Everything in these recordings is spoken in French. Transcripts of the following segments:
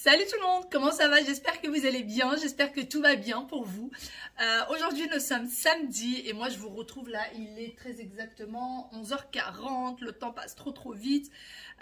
Salut tout le monde, comment ça va? J'espère que vous allez bien, j'espère que tout va bien pour vous. Aujourd'hui nous sommes samedi et moi je vous retrouve là, il est très exactement 11h40, le temps passe trop vite.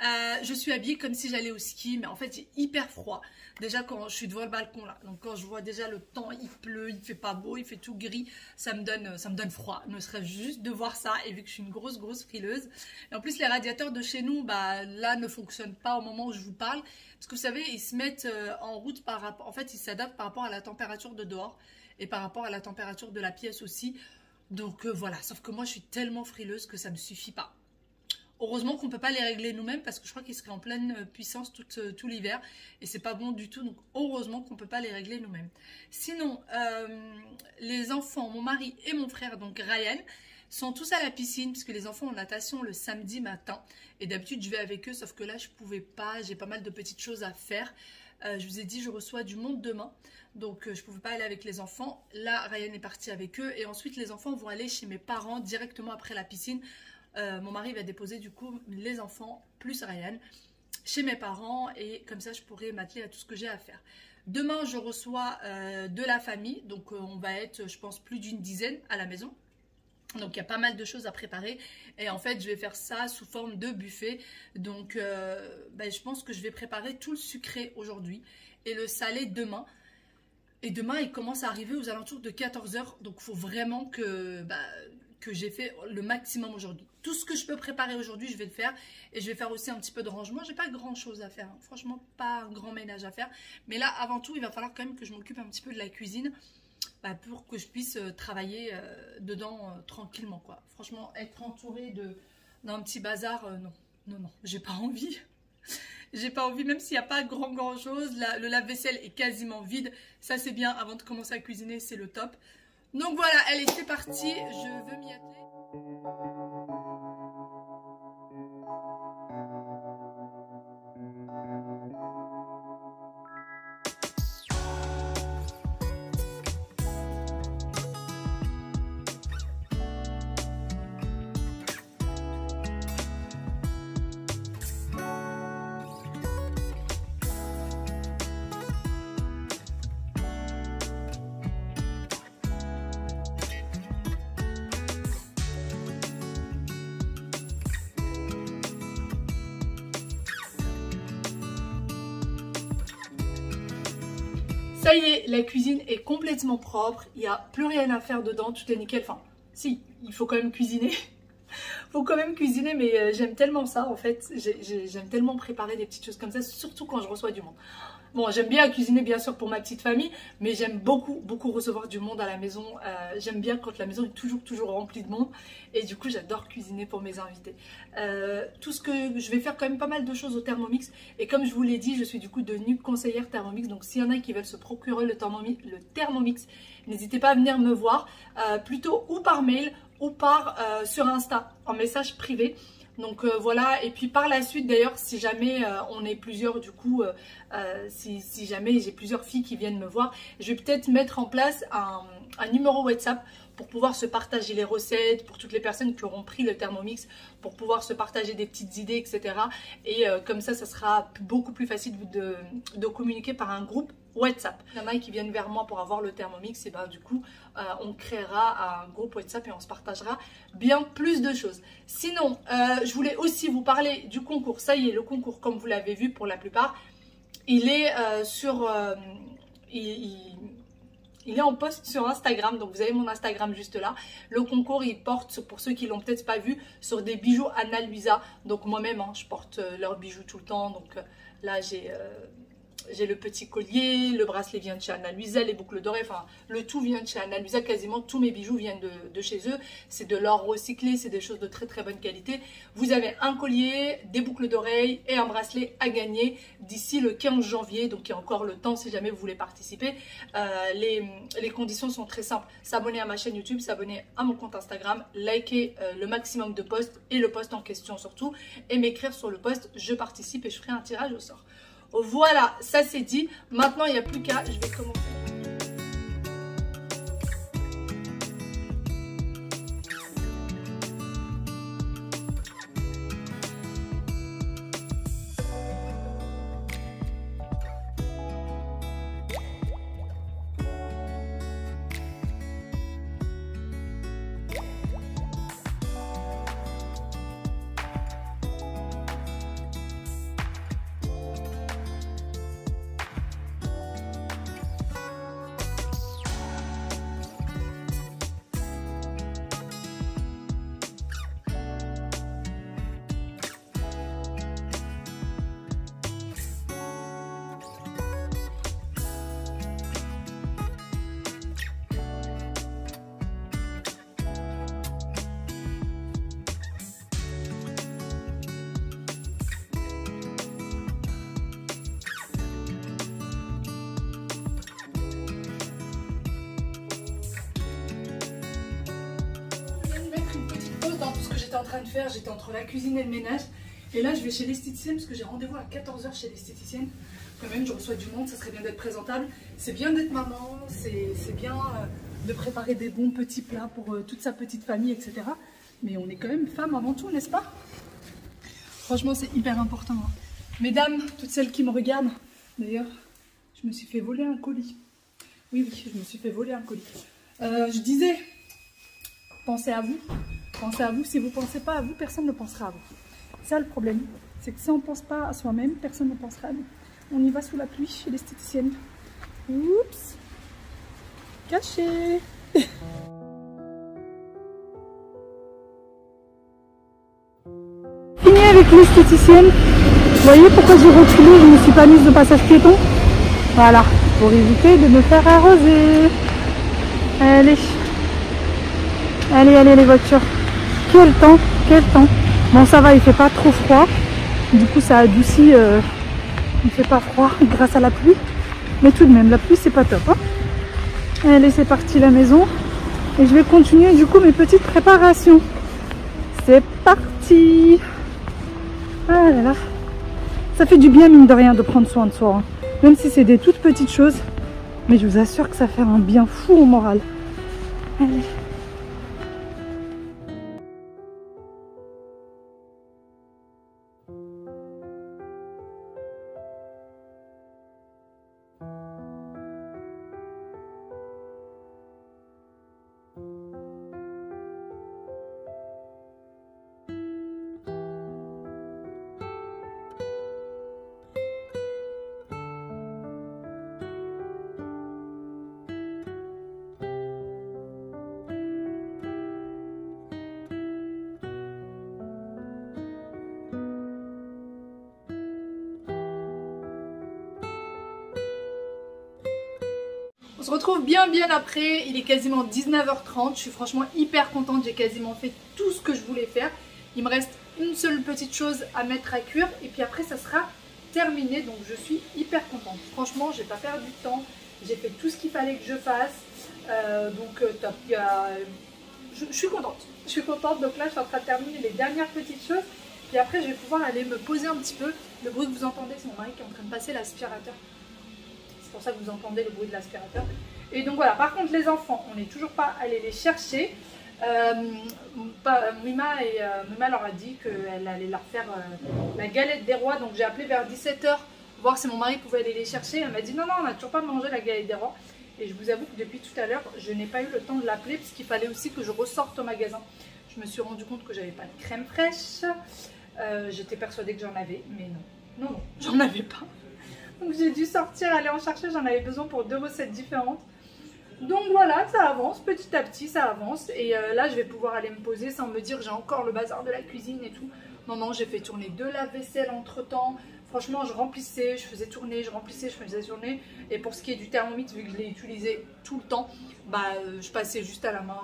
Je suis habillée comme si j'allais au ski, mais en fait j'ai hyper froid. Déjà quand je suis devant le balcon là, donc quand je vois déjà le temps, il pleut, il fait pas beau, il fait tout gris, ça me donne froid. Ne serait-ce juste de voir ça, et vu que je suis une grosse frileuse. Et en plus les radiateurs de chez nous, là ne fonctionnent pas au moment où je vous parle. Parce que vous savez, ils se mettent en route par rapport, en fait ils s'adaptent par rapport à la température de dehors et par rapport à la température de la pièce aussi. Donc voilà, sauf que moi je suis tellement frileuse que ça me suffit pas. Heureusement qu'on ne peut pas les régler nous-mêmes parce que je crois qu'ils seraient en pleine puissance tout l'hiver et c'est pas bon du tout. Donc heureusement qu'on ne peut pas les régler nous-mêmes. Sinon, les enfants, mon mari et mon frère, donc Ryan, sont tous à la piscine puisque les enfants ont natation le samedi matin. Et d'habitude je vais avec eux, sauf que là je pouvais pas, j'ai pas mal de petites choses à faire. Je vous ai dit, je reçois du monde demain, donc je ne pouvais pas aller avec les enfants. Là, Ryan est parti avec eux et ensuite les enfants vont aller chez mes parents directement après la piscine. Mon mari va déposer du coup les enfants plus Ryan chez mes parents et comme ça je pourrai m'atteler à tout ce que j'ai à faire. Demain je reçois de la famille, donc on va être je pense plus d'une dizaine à la maison. Donc il y a pas mal de choses à préparer et en fait je vais faire ça sous forme de buffet. Donc je pense que je vais préparer tout le sucré aujourd'hui et le salé demain. Et demain il commence à arriver aux alentours de 14 h, donc il faut vraiment que j'ai fait le maximum aujourd'hui. Tout ce que je peux préparer aujourd'hui, je vais le faire. Et je vais faire aussi un petit peu de rangement. J'ai pas grand chose à faire, hein. Franchement, pas un grand ménage à faire. Mais là, avant tout, il va falloir quand même que je m'occupe un petit peu de la cuisine pour que je puisse travailler dedans tranquillement, quoi. Franchement, être entourée d'un petit bazar, non, j'ai pas envie. J'ai pas envie, même s'il n'y a pas grand chose. Le lave-vaisselle est quasiment vide. Ça, c'est bien. Avant de commencer à cuisiner, c'est le top. Donc voilà, allez, c'est parti, je veux m'y atteler. Ça y est, la cuisine est complètement propre, il n'y a plus rien à faire dedans, tout est nickel. Enfin, si, il faut quand même cuisiner. Faut quand même cuisiner, mais j'aime tellement ça en fait. J'aime tellement préparer des petites choses comme ça, surtout quand je reçois du monde. Bon, j'aime bien cuisiner bien sûr pour ma petite famille, mais j'aime beaucoup recevoir du monde à la maison. J'aime bien quand la maison est toujours remplie de monde. Et du coup, j'adore cuisiner pour mes invités. Tout ce que je vais faire quand même pas mal de choses au Thermomix. Et comme je vous l'ai dit, je suis du coup devenue conseillère Thermomix. Donc s'il y en a qui veulent se procurer le Thermomix, n'hésitez pas à venir me voir, plutôt ou par mail ou sur Insta, en message privé. Donc voilà, et puis par la suite d'ailleurs, si jamais on est plusieurs du coup, si jamais j'ai plusieurs filles qui viennent me voir, je vais peut-être mettre en place un numéro WhatsApp pour pouvoir se partager les recettes, pour toutes les personnes qui auront pris le Thermomix, pour pouvoir se partager des petites idées, etc. Et comme ça sera beaucoup plus facile de communiquer par un groupe WhatsApp. Il y en a qui viennent vers moi pour avoir le Thermomix et du coup on créera un groupe WhatsApp et on se partagera bien plus de choses. Sinon, je voulais aussi vous parler du concours. Ça y est, le concours, comme vous l'avez vu pour la plupart, il est il est en post sur Instagram, donc vous avez mon Instagram juste là. Le concours, il porte, pour ceux qui l'ont peut-être pas vu, sur des bijoux Anna Luisa. Donc moi-même, je porte leurs bijoux tout le temps. Donc là, j'ai le petit collier, le bracelet vient de chez Anna Luisa, les boucles d'oreilles, enfin le tout vient de chez Anna Luisa, quasiment tous mes bijoux viennent de chez eux. C'est de l'or recyclé, c'est des choses de très bonne qualité. Vous avez un collier, des boucles d'oreilles et un bracelet à gagner d'ici le 15 janvier, donc il y a encore le temps si jamais vous voulez participer. Les conditions sont très simples, s'abonner à ma chaîne YouTube, s'abonner à mon compte Instagram, liker le maximum de posts et le post en question surtout, et m'écrire sur le post, je participe et je ferai un tirage au sort. Voilà, ça c'est dit. Maintenant, il n'y a plus qu'à... Je vais commencer. en train de faire, j'étais entre la cuisine et le ménage. Et là, je vais chez l'esthéticienne parce que j'ai rendez-vous à 14 h chez l'esthéticienne. Quand même, je reçois du monde, ça serait bien d'être présentable. C'est bien d'être maman, c'est bien de préparer des bons petits plats pour toute sa petite famille, etc. Mais on est quand même femme avant tout, n'est-ce pas? Franchement, c'est hyper important. Hein. Mesdames, toutes celles qui me regardent, d'ailleurs, je me suis fait voler un colis. Oui, je me suis fait voler un colis. Je disais, pensez à vous. Pensez à vous. Si vous ne pensez pas à vous, personne ne pensera à vous. C'est ça le problème. C'est que si on ne pense pas à soi-même, personne ne pensera à nous. On y va sous la pluie chez l'esthéticienne. Oups. Caché. Fini avec l'esthéticienne. Vous voyez pourquoi j'ai reculé, je ne me suis pas mise de passage piéton. Voilà, pour éviter de me faire arroser. Allez. Allez les voitures. Quel temps, quel temps. Bon ça va, il fait pas trop froid. Du coup ça adoucit, il fait pas froid grâce à la pluie. Mais tout de même, la pluie c'est pas top. Hein. Allez, c'est parti la maison. Et je vais continuer du coup mes petites préparations. C'est parti. Ah là là. Ça fait du bien mine de rien de prendre soin de soi. Hein. Même si c'est des toutes petites choses. Mais je vous assure que ça fait un bien fou au moral. Allez. On se retrouve bien après, il est quasiment 19 h 30, je suis franchement hyper contente, j'ai quasiment fait tout ce que je voulais faire. Il me reste une seule petite chose à mettre à cuire et puis après ça sera terminé, donc je suis hyper contente. Franchement, j'ai pas perdu de temps, j'ai fait tout ce qu'il fallait que je fasse, top. Je suis contente, donc là je suis en train de terminer les dernières petites choses. Puis après je vais pouvoir aller me poser un petit peu. Le bruit que vous entendez, c'est mon mari qui est en train de passer l'aspirateur. C'est pour ça que vous entendez le bruit de l'aspirateur. Et donc voilà, par contre les enfants, on n'est toujours pas allé les chercher. Mima leur a dit qu'elle allait leur faire la galette des rois. Donc j'ai appelé vers 17 h voir si mon mari pouvait aller les chercher. Elle m'a dit non, on n'a toujours pas mangé la galette des rois. Et je vous avoue que depuis tout à l'heure, je n'ai pas eu le temps de l'appeler parce qu'il fallait aussi que je ressorte au magasin. Je me suis rendu compte que j'avais pas de crème fraîche. J'étais persuadée que j'en avais, mais non, j'en avais pas. Donc j'ai dû sortir, aller en chercher, j'en avais besoin pour 2 recettes différentes. Donc voilà, ça avance, petit à petit ça avance. Et là je vais pouvoir aller me poser sans me dire j'ai encore le bazar de la cuisine et tout. Non, j'ai fait tourner 2 lave-vaisselle entre temps. Franchement je remplissais, je faisais tourner, je remplissais, je faisais tourner. Et pour ce qui est du Thermomix, vu que je l'ai utilisé tout le temps, je passais juste à la main.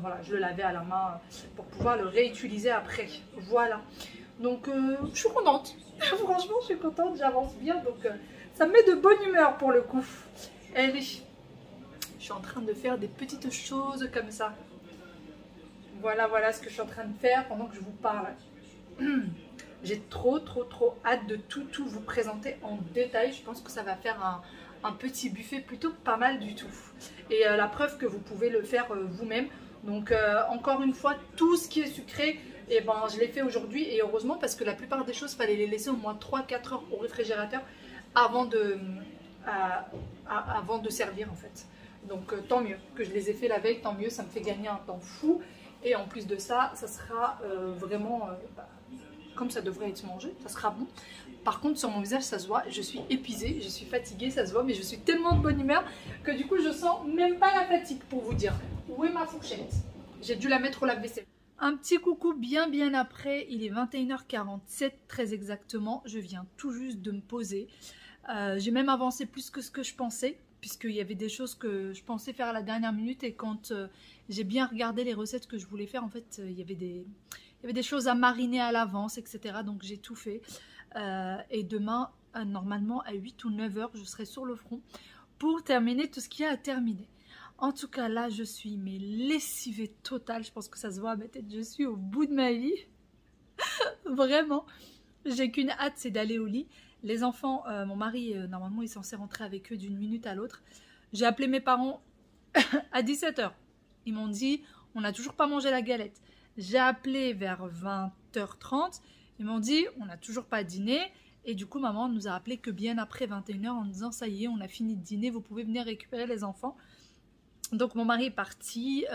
Voilà, je le lavais à la main pour pouvoir le réutiliser après. Voilà. Donc je suis contente. Franchement je suis contente, j'avance bien. Donc ça me met de bonne humeur pour le coup. Allez, je suis en train de faire des petites choses comme ça. Voilà ce que je suis en train de faire pendant que je vous parle. J'ai trop hâte de tout vous présenter en détail. Je pense que ça va faire un petit buffet plutôt pas mal du tout. Et la preuve que vous pouvez le faire vous-même. Donc encore une fois, tout ce qui est sucré, je l'ai fait aujourd'hui. Et heureusement parce que la plupart des choses, il fallait les laisser au moins 3-4 heures au réfrigérateur avant de servir en fait. Donc tant mieux que je les ai fait la veille, tant mieux, ça me fait gagner un temps fou. Et en plus de ça, ça sera vraiment comme ça devrait être mangé, ça sera bon. Par contre sur mon visage ça se voit, je suis épuisée, je suis fatiguée, ça se voit, mais je suis tellement de bonne humeur que du coup je sens même pas la fatigue pour vous dire. Où est ma fourchette? J'ai dû la mettre au lave-vaisselle. Un petit coucou bien après, il est 21 h 47 très exactement, je viens tout juste de me poser. J'ai même avancé plus que ce que je pensais, puisqu'il y avait des choses que je pensais faire à la dernière minute et quand j'ai bien regardé les recettes que je voulais faire, en fait, il y avait des choses à mariner à l'avance, etc. Donc j'ai tout fait. Et demain, normalement, à 8 ou 9 h, je serai sur le front pour terminer tout ce qu'il y a à terminer. En tout cas, là, je suis mais lessivée totale. Je pense que ça se voit à ma tête. Je suis au bout de ma vie. Vraiment. J'ai qu'une hâte, c'est d'aller au lit. Les enfants, mon mari, normalement, il est censé rentrer avec eux d'une minute à l'autre. J'ai appelé mes parents à 17 h. Ils m'ont dit, on n'a toujours pas mangé la galette. J'ai appelé vers 20 h 30. Ils m'ont dit, on n'a toujours pas dîné. Et du coup, maman nous a appelé que bien après 21 h en disant, ça y est, on a fini de dîner, vous pouvez venir récupérer les enfants. Donc mon mari est parti,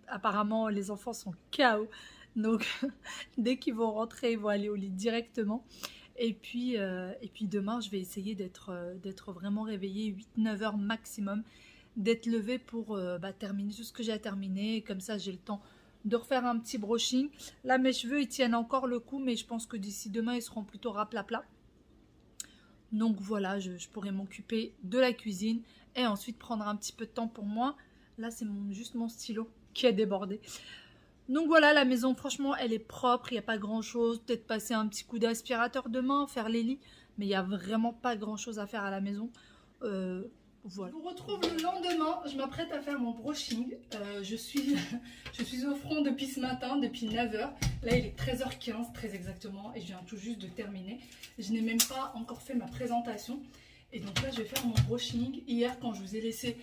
apparemment les enfants sont KO, donc dès qu'ils vont rentrer ils vont aller au lit directement et puis demain je vais essayer d'être vraiment réveillée 8-9 h maximum, d'être levée pour terminer tout ce que j'ai à terminer, comme ça j'ai le temps de refaire un petit brushing. Là mes cheveux ils tiennent encore le coup mais je pense que d'ici demain ils seront plutôt raplapla. Donc voilà, je pourrais m'occuper de la cuisine et ensuite prendre un petit peu de temps pour moi. Là, c'est juste mon stylo qui a débordé. Donc voilà, la maison, franchement, elle est propre. Il n'y a pas grand-chose. Peut-être passer un petit coup d'aspirateur demain, faire les lits. Mais il n'y a vraiment pas grand-chose à faire à la maison. Voilà. Je vous retrouve le lendemain. Je m'apprête à faire mon brushing. Je suis au front depuis ce matin, depuis 9 h. Là, il est 13 h 15, très exactement. Et je viens tout juste de terminer. Je n'ai même pas encore fait ma présentation. Et donc là, je vais faire mon brushing. Hier, quand je vous ai laissé,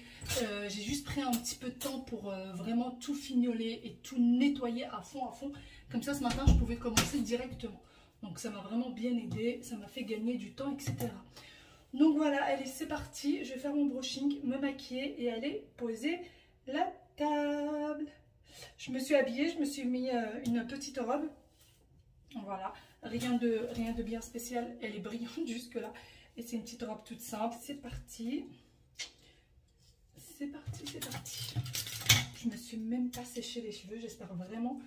j'ai juste pris un petit peu de temps pour vraiment tout fignoler et tout nettoyer à fond, à fond. Comme ça, ce matin, je pouvais commencer directement. Donc ça m'a vraiment bien aidé. Ça m'a fait gagner du temps, etc. Donc voilà, allez, c'est parti. Je vais faire mon brushing, me maquiller et aller poser la table. Je me suis habillée, je me suis mis une petite robe. Voilà, rien de bien spécial. Elle est brillante jusque là. Et c'est une petite robe toute simple. C'est parti. C'est parti, c'est parti. Je me suis même pas séché les cheveux. J'espère vraiment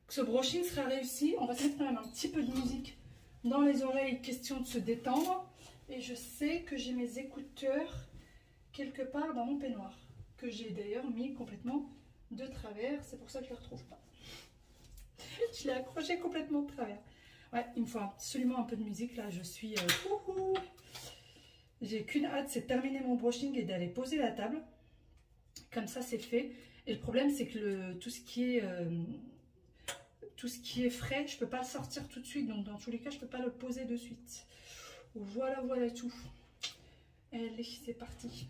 que ce brushing sera réussi. On va se mettre quand même un petit peu de musique dans les oreilles, question de se détendre. Et je sais que j'ai mes écouteurs quelque part dans mon peignoir, que j'ai d'ailleurs mis complètement de travers. C'est pour ça que je ne les retrouve pas. Je l'ai accroché complètement de travers. Ouais, il me faut absolument un peu de musique. Là, je suis... J'ai qu'une hâte, c'est de terminer mon brushing et d'aller poser la table. Comme ça, c'est fait. Et le problème, c'est que tout ce qui est frais, je ne peux pas le sortir tout de suite. Donc, dans tous les cas, je ne peux pas le poser de suite. Voilà, voilà tout. Allez, c'est parti.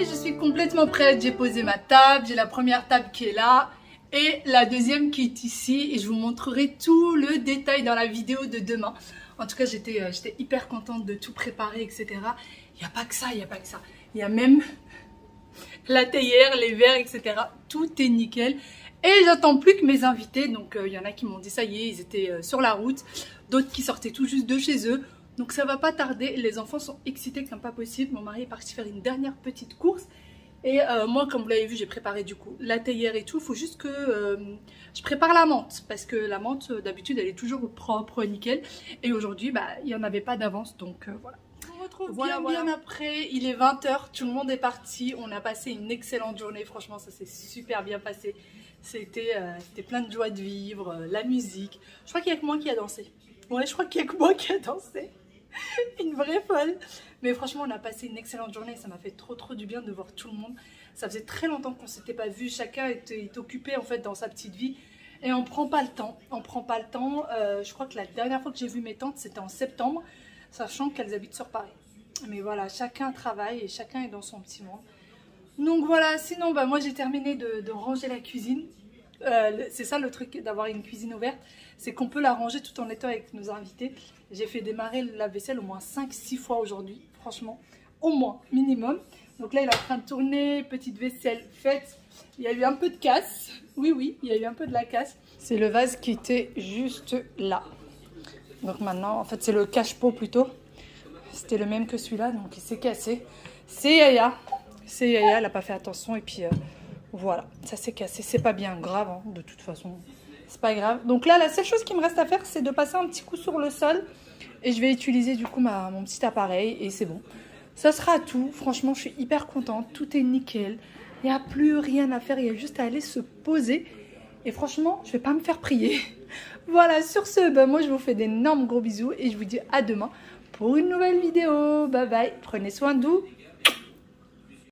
Je suis complètement prête, j'ai posé ma table, j'ai la première table qui est là et la deuxième qui est ici et je vous montrerai tout le détail dans la vidéo de demain. En tout cas, j'étais hyper contente de tout préparer, etc. Il n'y a pas que ça, il n'y a pas que ça. Il y a même la théière, les verres, etc. Tout est nickel. Et j'attends plus que mes invités. Donc, il y en a qui m'ont dit ça y est, ils étaient sur la route. D'autres qui sortaient tout juste de chez eux. Donc ça va pas tarder, les enfants sont excités comme pas possible. Mon mari est parti faire une dernière petite course. Et moi, comme vous l'avez vu, j'ai préparé du coup la théière et tout. Il faut juste que je prépare la menthe. Parce que la menthe, d'habitude, elle est toujours propre, nickel. Et aujourd'hui, bah, il n'y en avait pas d'avance. Donc voilà. On se retrouve bien après. Il est 20 h, tout le monde est parti. On a passé une excellente journée. Franchement, ça s'est super bien passé. C'était plein de joie de vivre, la musique. Je crois qu'il n'y a que moi qui a dansé. Ouais, je crois qu'il n'y a que moi qui a dansé. Une vraie folle. Mais franchement, on a passé une excellente journée. Ça m'a fait trop du bien de voir tout le monde. Ça faisait très longtemps qu'on ne s'était pas vu. Chacun est occupé en fait dans sa petite vie. Et on ne prend pas le temps. On prend pas le temps. Je crois que la dernière fois que j'ai vu mes tantes, c'était en septembre. Sachant qu'elles habitent sur Paris. Mais voilà, chacun travaille et chacun est dans son petit monde. Donc voilà, sinon, bah, moi j'ai terminé de ranger la cuisine. C'est ça le truc d'avoir une cuisine ouverte, c'est qu'on peut la ranger tout en étant avec nos invités. J'ai fait démarrer la vaisselle au moins 5-6 fois aujourd'hui, franchement, au moins, minimum. Donc là, il est en train de tourner, petite vaisselle faite. Il y a eu un peu de casse. Oui, oui, il y a eu un peu de la casse. C'est le vase qui était juste là. Donc maintenant, en fait, c'est le cache-pot plutôt. C'était le même que celui-là, donc il s'est cassé. C'est Yaya. C'est Yaya, elle n'a pas fait attention. Et puis voilà, ça s'est cassé. C'est pas bien grave, hein, de toute façon. C'est pas grave. Donc là, la seule chose qui me reste à faire, c'est de passer un petit coup sur le sol. Et je vais utiliser du coup mon petit appareil. Et c'est bon. Ça sera tout. Franchement, je suis hyper contente. Tout est nickel. Il n'y a plus rien à faire. Il y a juste à aller se poser. Et franchement, je vais pas me faire prier. Voilà, sur ce, ben moi je vous fais d'énormes gros bisous. Et je vous dis à demain pour une nouvelle vidéo. Bye bye. Prenez soin de vous.